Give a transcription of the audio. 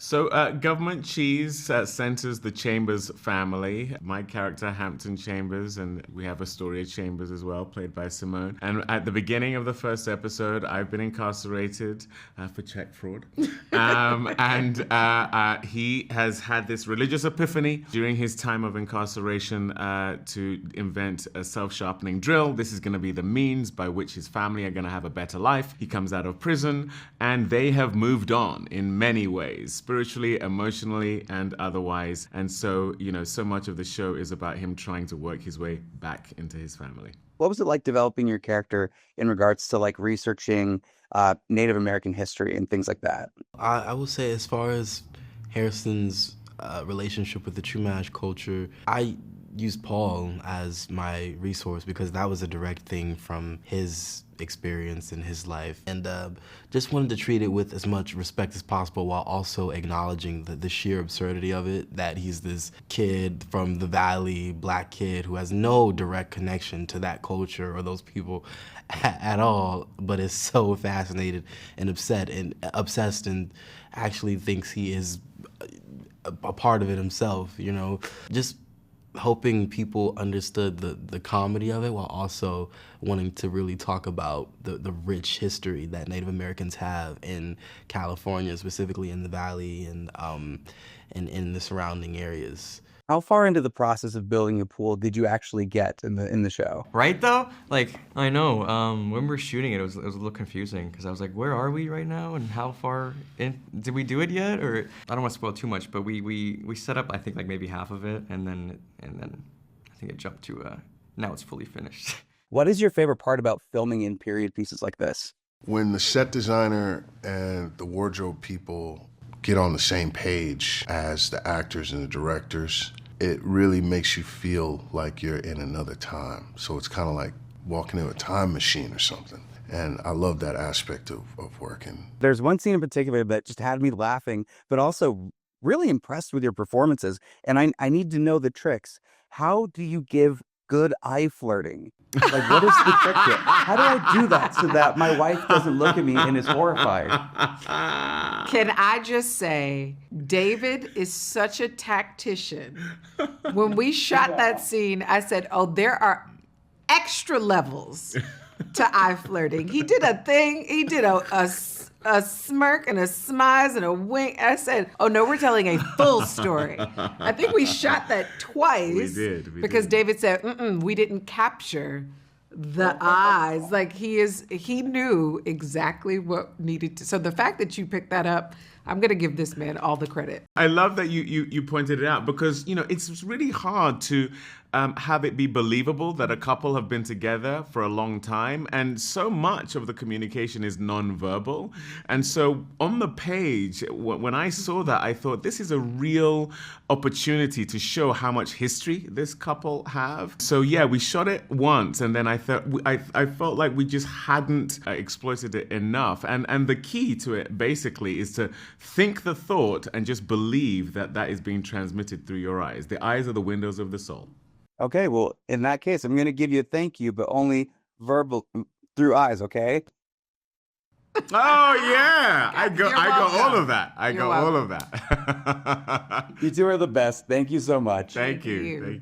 So, Government Cheese centers the Chambers family. My character, Hampton Chambers, and we have Astoria Chambers as well, played by Simone. And at the beginning of the first episode, I've been incarcerated for check fraud. And he has had this religious epiphany during his time of incarceration to invent a self-sharpening drill. This is going to be the means by which his family are going to have a better life. He comes out of prison, and they have moved on in many ways. Spiritually, emotionally, and otherwise. And so, so much of the show is about him trying to work his way back into his family. What was it like developing your character in regards to like researching Native American history and things like that? I will say, as far as Harrison's relationship with the Chumash culture, I used Paul as my resource because that was a direct thing from his experience in his life, and just wanted to treat it with as much respect as possible while also acknowledging the sheer absurdity of it, that he's this kid from the valley, black kid who has no direct connection to that culture or those people at all, but is so fascinated and obsessed and actually thinks he is a part of it himself, just hoping people understood the comedy of it while also wanting to really talk about the rich history that Native Americans have in California, specifically in the Valley and in the surrounding areas. How far into the process of building a pool did you actually get in the show? Right though? Like, I know, when we were shooting it was a little confusing because I was like, where are we right now and how far in, did we do it yet? Or, I don't want to spoil too much, but we set up, I think, like maybe half of it and then I think it jumped to, now it's fully finished. What is your favorite part about filming in period pieces like this? When the set designer and the wardrobe people get on the same page as the actors and the directors, it really makes you feel like you're in another time. So it's kind of like walking in a time machine or something. And I love that aspect of working. There's one scene in particular that just had me laughing, but also really impressed with your performances. And I need to know the tricks. How do you give good eye flirting? Like, what is the trick here? How do I do that so that my wife doesn't look at me and is horrified? Can I just say, David is such a tactician. When we shot that scene, I said, oh, there are extra levels to eye flirting. He did a thing. He did a smirk and a smize and a wink. I said, oh no, we're telling a full story. I think we shot that twice. We because did. David said, we didn't capture the eyes. Like he knew exactly what needed to. So the fact that you picked that up, I'm going to give this man all the credit. I love that you pointed it out because, it's really hard to have it be believable that a couple have been together for a long time. And so much of the communication is nonverbal. And so on the page, when I saw that, I thought this is a real opportunity to show how much history this couple have. So yeah, we shot it once and then I felt like we just hadn't exploited it enough. And the key to it basically is to think the thought and just believe that is being transmitted through your eyes. The eyes are the windows of the soul. Okay, well, in that case, I'm going to give you a thank you, but only verbal through eyes, okay? Oh yeah, I got all of that. You're all welcome. of that. You two are the best. Thank you so much. Thank you.